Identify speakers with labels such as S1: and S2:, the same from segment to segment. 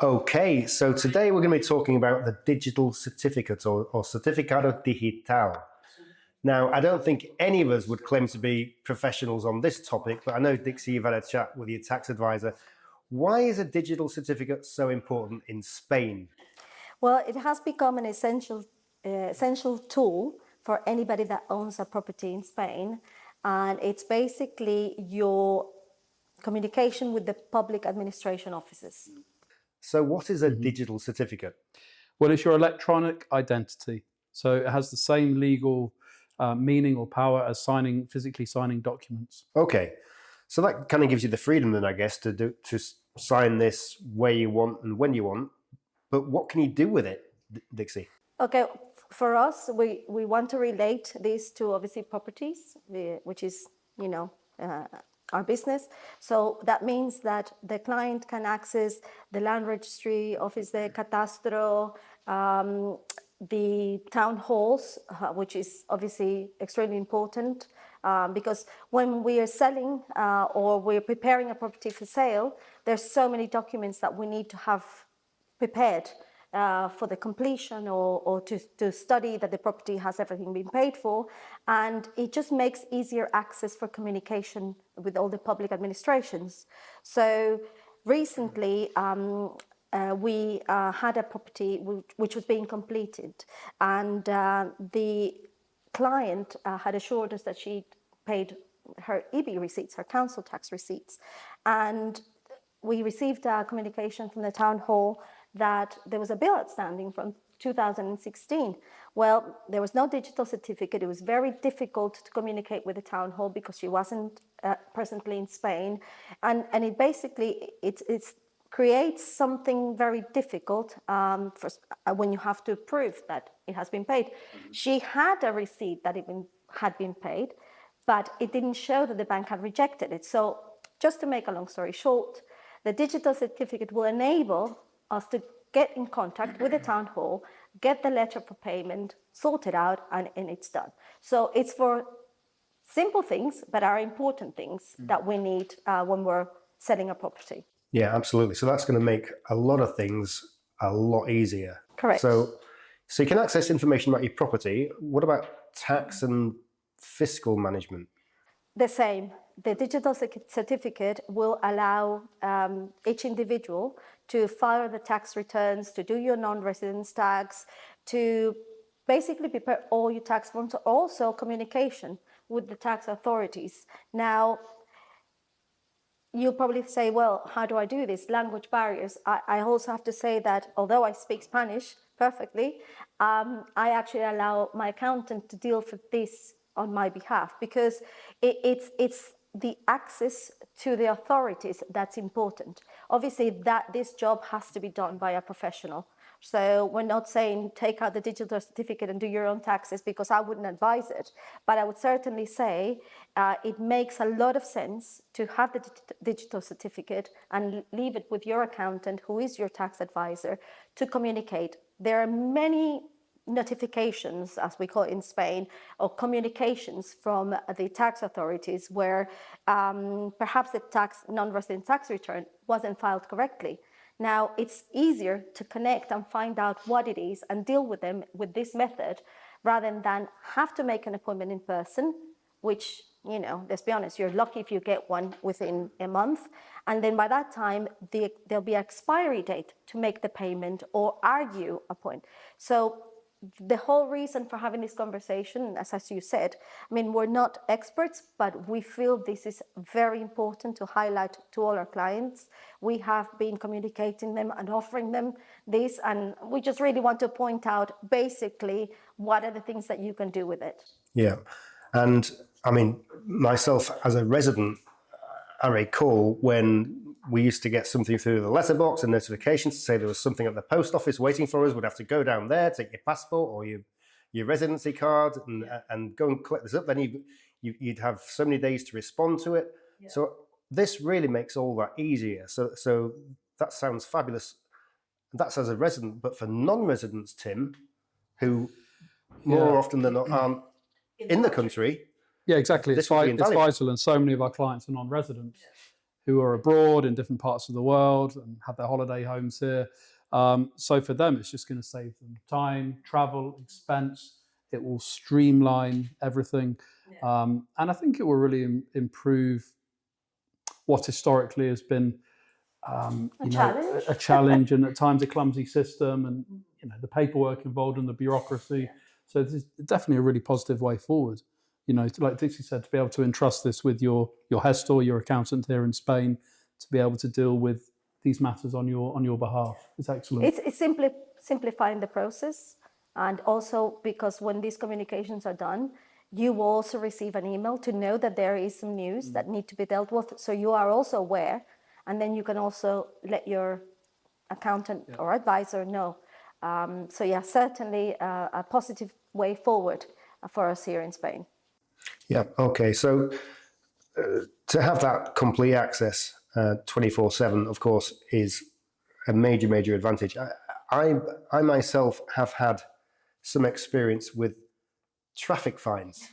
S1: Okay, so today we're going to be talking about the digital certificate or certificado digital. Now, I don't think any of us would claim to be professionals on this topic, but I know, Dixie, you've had a chat with your tax advisor. Why is a digital certificate so important in Spain?
S2: Well, it has become an essential tool for anybody that owns a property in Spain, and it's basically your communication with the public administration offices.
S1: So what is a digital certificate?
S3: Well, it's your electronic identity. So it has the same legal meaning or power as physically signing documents.
S1: Okay, so that kind of gives you the freedom then, I guess, to sign this where you want and when you want. But what can you do with it, Dixie?
S2: Okay, for us, we want to relate this to obviously properties, which is, our business. So that means that the client can access the land registry, office de catastro, the town halls, which is obviously extremely important because when we are selling or we're preparing a property for sale, there's so many documents that we need to have prepared for the completion or to study that the property has everything been paid for. And it just makes easier access for communication with all the public administrations. So recently, we had a property which was being completed, and the client had assured us that she paid her EB receipts, her council tax receipts, and we received a communication from the town hall that there was a bill outstanding from 2016. Well, there was no digital certificate. It was very difficult to communicate with the town hall because she wasn't presently in Spain, and it basically it's creates something very difficult when you have to prove that it has been paid. She had a receipt that it had been paid, but it didn't show that the bank had rejected it. So just to make a long story short, the digital certificate will enable us to get in contact with the town hall, get the letter for payment sorted out, and it's done. So it's for simple things, but are important things that we need when we're selling a property.
S1: Yeah, absolutely. So that's going to make a lot of things a lot easier.
S2: Correct.
S1: So you can access information about your property. What about tax and fiscal management?
S2: The same. The digital certificate will allow each individual to file the tax returns, to do your non-residence tax, to basically prepare all your tax forms, also communication with the tax authorities. Now, you'll probably say, well, how do I do this? Language barriers. I also have to say that although I speak Spanish perfectly, I actually allow my accountant to deal with this on my behalf because it's the access to the authorities that's important. Obviously, that this job has to be done by a professional. So we're not saying take out the digital certificate and do your own taxes because I wouldn't advise it. But I would certainly say it makes a lot of sense to have the digital certificate and leave it with your accountant, who is your tax advisor, to communicate. There are many notifications, as we call it in Spain, or communications from the tax authorities where perhaps the non-resident tax return wasn't filed correctly. Now, it's easier to connect and find out what it is and deal with them with this method rather than have to make an appointment in person, which, let's be honest, you're lucky if you get one within a month. And then by that time, there'll be an expiry date to make the payment or argue a point. So the whole reason for having this conversation, as you said, we're not experts, but we feel this is very important to highlight to all our clients. We have been communicating them and offering them this, and we just really want to point out basically what are the things that you can do with it.
S1: Yeah. And myself as a resident, I recall when we used to get something through the letterbox and notifications to say there was something at the post office waiting for us. We'd have to go down there, take your passport or your residency card and go and collect this up. Then you'd have so many days to respond to it. Yeah. So this really makes all that easier. So that sounds fabulous. That's as a resident, but for non-residents, Tim, who more often than not aren't in the country.
S3: Yeah, exactly. It's vital, and so many of our clients are non-residents who are abroad in different parts of the world and have their holiday homes here. So for them, it's just going to save them time, travel, expense. It will streamline everything. And I think it will really improve what historically has been a challenge and at times a clumsy system, and the paperwork involved and the bureaucracy. So this is definitely a really positive way forward. Like Dixie said, to be able to entrust this with your gestor, your accountant here in Spain, to be able to deal with these matters on your behalf is excellent.
S2: It's simplifying the process, and also because when these communications are done, you will also receive an email to know that there is some news that need to be dealt with, so you are also aware, and then you can also let your accountant or advisor know. So yeah, certainly a positive way forward for us here in Spain.
S1: Yeah. Okay. So to have that complete access 24/7, of course, is a major advantage. I myself have had some experience with traffic fines.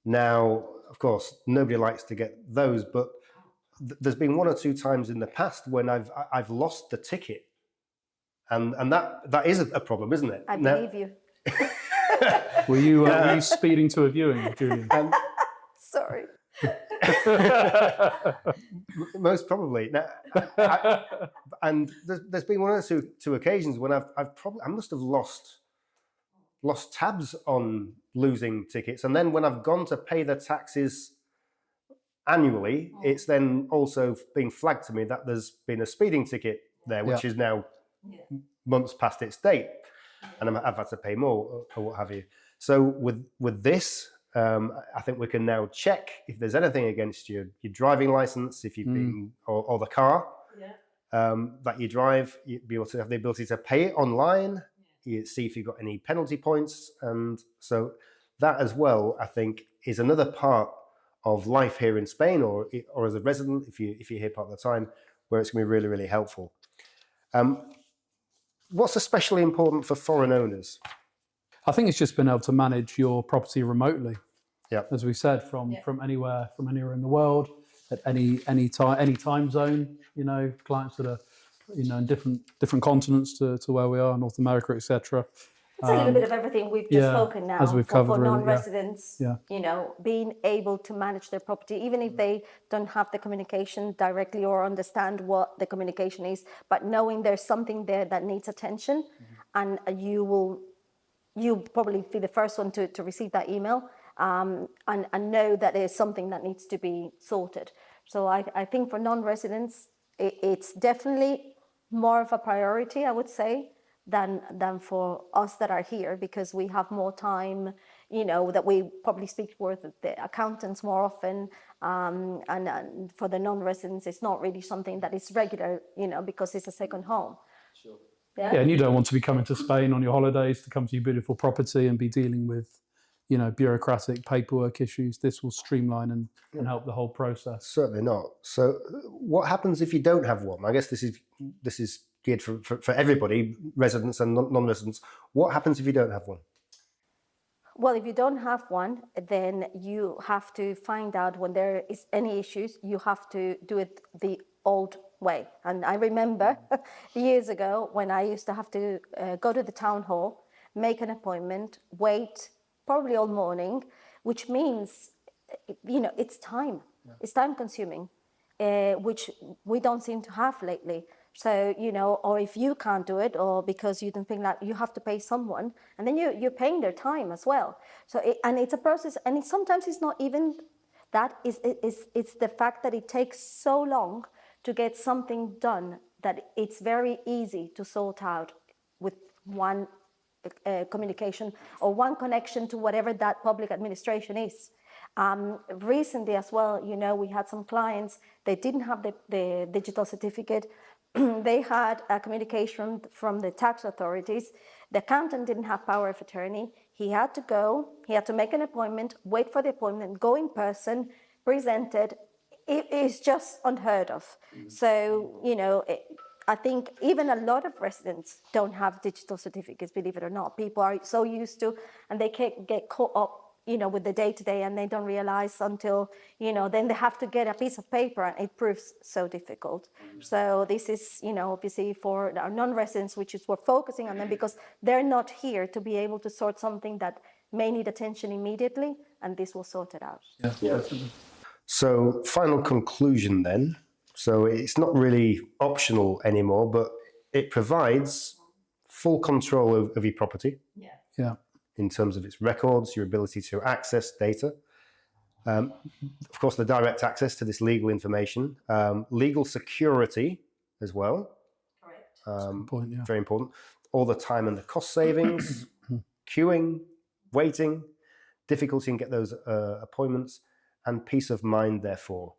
S1: Now, of course, nobody likes to get those, but there's been one or two times in the past when I've lost the ticket, and that is a problem, isn't it?
S2: I believe you.
S3: Were you speeding to a viewing, Julian?
S2: Sorry.
S1: Most probably. Now, and there's been one or two occasions when I must have lost tabs on losing tickets, and then when I've gone to pay the taxes annually, it's then also being flagged to me that there's been a speeding ticket there, which is now months past its date, and I've had to pay more or what have you. So with this, I think we can now check if there's anything against your driving license, if you've been or the car that you drive. You'd be able to have the ability to pay it online. You see if you've got any penalty points, and so that as well, I think, is another part of life here in Spain, or as a resident, if you're here part of the time, where it's going to be really helpful. What's especially important for foreign owners?
S3: I think it's just been able to manage your property remotely.
S1: Yeah,
S3: as we said, from anywhere in the world at any time zone. Clients that are in different continents to where we are, North America, etc.
S2: It's a little bit of everything we've just spoken now.
S3: As we've covered,
S2: for
S3: really,
S2: non-residents, being able to manage their property, even if they don't have the communication directly or understand what the communication is, but knowing there's something there that needs attention, and you'll probably be the first one to receive that email, and know that there's something that needs to be sorted. So I think for non-residents, it's definitely more of a priority, I would say, than for us that are here, because we have more time, that we probably speak with the accountants more often, and for the non-residents, it's not really something that is regular, because it's a second home.
S3: Sure. Yeah, and you don't want to be coming to Spain on your holidays to come to your beautiful property and be dealing with, bureaucratic paperwork issues. This will streamline and help the whole process.
S1: Certainly not. So, what happens if you don't have one? I guess this is geared for everybody, residents and non-residents. What happens if you don't have one?
S2: Well, if you don't have one, then you have to find out when there is any issues. You have to do it the old way. And I remember years ago when I used to have to go to the town hall, make an appointment, wait probably all morning, which means, it's time. Yeah. It's time consuming, which we don't seem to have lately. So, or if you can't do it, or because you don't think that you have to pay someone, and then you're paying their time as well. So, it's a process, and sometimes it's not even that, it's the fact that it takes so long to get something done that it's very easy to sort out with one communication or one connection to whatever that public administration is. Recently as well, we had some clients, they didn't have the digital certificate. They had a communication from the tax authorities. The accountant didn't have power of attorney. He had to make an appointment, wait for the appointment, go in person, present it. It is just unheard of. So, I think even a lot of residents don't have digital certificates, believe it or not. People are so used to, and they can get caught up with the day-to-day, and they don't realize until, then they have to get a piece of paper, and it proves so difficult. So this is, obviously for our non-residents, which is we're focusing on them because they're not here to be able to sort something that may need attention immediately, and this will sort it out.
S3: Yeah.
S1: So final conclusion then. So it's not really optional anymore, but it provides full control of your property.
S3: Yeah.
S1: In terms of its records, your ability to access data. Of course, the direct access to this legal information, legal security as well.
S3: Correct.
S1: Very important. All the time and the cost savings, queuing, waiting, difficulty in get those appointments, and peace of mind, therefore.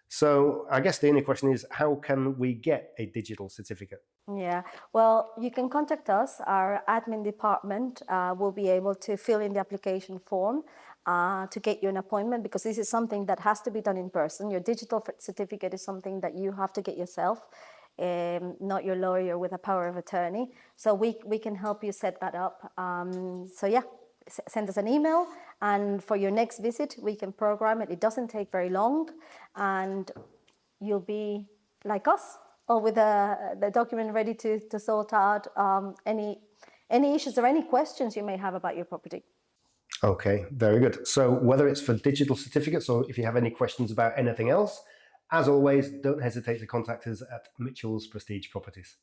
S1: So I guess the only question is, how can we get a digital certificate?
S2: Yeah, well, you can contact us. Our admin department will be able to fill in the application form to get you an appointment, because this is something that has to be done in person. Your digital certificate is something that you have to get yourself, not your lawyer with a power of attorney. So we can help you set that up. So yeah, send us an email, and for your next visit, we can program it. It doesn't take very long, and you'll be like us, or with the document ready to sort out any issues or any questions you may have about your property.
S1: Okay, very good. So whether it's for digital certificates or if you have any questions about anything else, as always, don't hesitate to contact us at Mitchell's Prestige Properties.